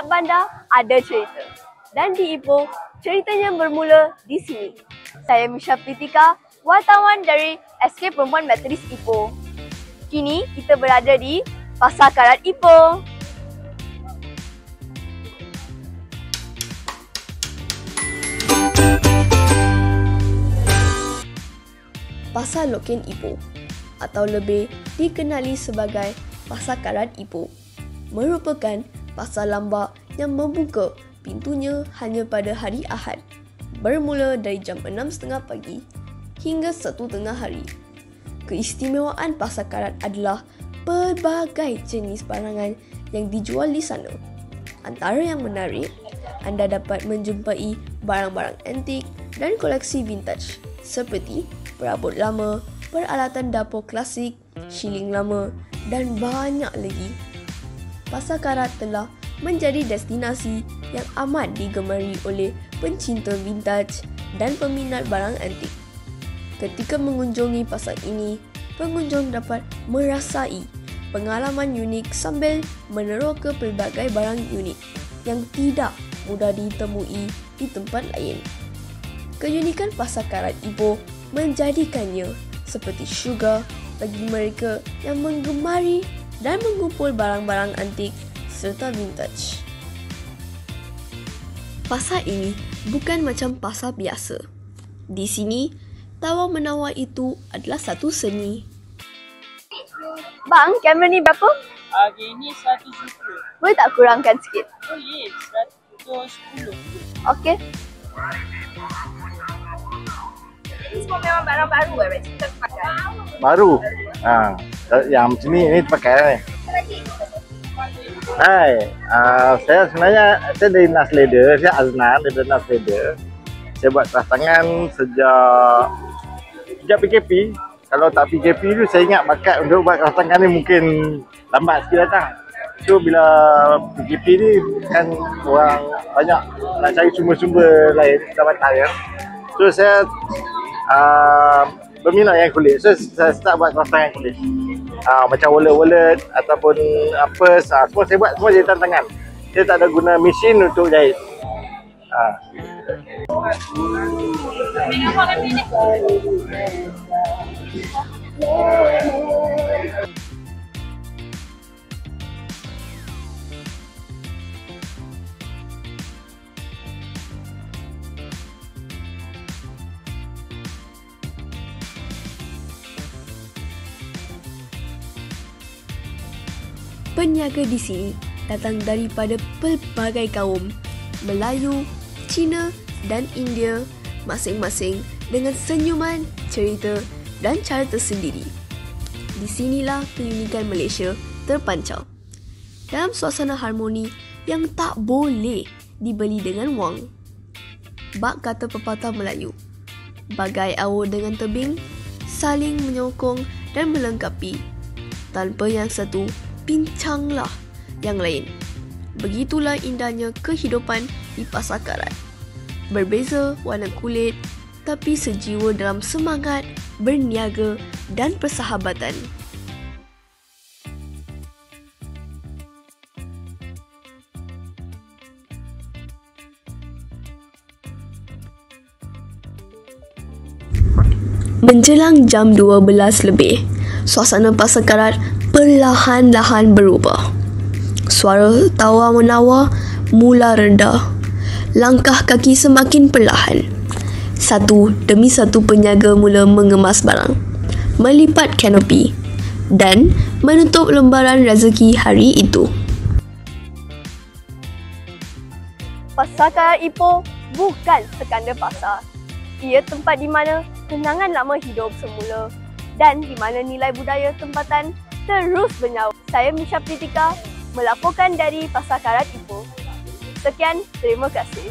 setiap bandar ada cerita. Dan di Ipoh, ceritanya bermula di sini. Saya Misha Pritika, wartawan dari SK Perempuan Metodis Ipoh. Kini kita berada di Pasar Karat Ipoh. Pasar Loken Ipoh atau lebih dikenali sebagai Pasar Karat Ipoh merupakan pasar lambak yang membuka pintunya hanya pada hari Ahad, bermula dari jam 6.30 pagi hingga 1 tengah hari. Keistimewaan Pasar Karat adalah pelbagai jenis barangan yang dijual di sana. Antara yang menarik, anda dapat menjumpai barang-barang antik dan koleksi vintage seperti perabot lama, peralatan dapur klasik, shilling lama dan banyak lagi. Pasar Karat telah menjadi destinasi yang amat digemari oleh pencinta vintage dan peminat barang antik. Ketika mengunjungi pasar ini, pengunjung dapat merasai pengalaman unik sambil meneroka pelbagai barang unik yang tidak mudah ditemui di tempat lain. Keunikan Pasar Karat Ipoh menjadikannya seperti syurga bagi mereka yang menggemari dan mengumpul barang-barang antik serta vintage. Pasar ini bukan macam pasar biasa. Di sini, tawar-menawar itu adalah satu seni. Bang, kamera ni berapa? Harga ini 100 juta. Boleh tak kurangkan sikit? Boleh, 110. Okey. Ini semua memang barang baru macam kita pakai. Baru. Yang macam ni terpakai. Hai, saya sebenarnya dari Nas Leather, saya Aznan dari Nas Leather. Saya buat keras tangan sejak PKP. Kalau tak PKP tu saya ingat bakat untuk buat keras tangan ni mungkin lambat sikit datang. So bila PKP ni kan orang banyak nak cari sumber-sumber lain dapatan ya. So saya berminat yang kulit. So saya start buat keras tangan kulit. Macam wallet-wallet ataupun apa, semua saya buat semua jahitan tangan. Saya tak ada guna mesin untuk jahit. Peniaga di sini datang daripada pelbagai kaum, Melayu, Cina dan India, masing-masing dengan senyuman, cerita dan cara tersendiri. Di sinilah keunikan Malaysia terpancar. Dalam suasana harmoni yang tak boleh dibeli dengan wang. Bak kata pepatah Melayu, bagai awur dengan tebing, saling menyokong dan melengkapi. Tanpa yang satu, bincanglah yang lain. Begitulah indahnya kehidupan di Pasar Karat. Berbeza warna kulit, tapi sejiwa dalam semangat, berniaga dan persahabatan. Menjelang jam 12 lebih, suasana Pasar Karat perlahan-lahan berubah. Suara tawar-menawar mula rendah. Langkah kaki semakin perlahan. Satu demi satu peniaga mula mengemas barang, melipat kanopi dan menutup lembaran rezeki hari itu. Pasar Karat Ipoh bukan sekadar pasar. Ia tempat di mana kenangan lama hidup semula dan di mana nilai budaya tempatan terus bernyawa. Saya Misha Pritika melaporkan dari Pasar Karat Ipoh. Sekian, terima kasih.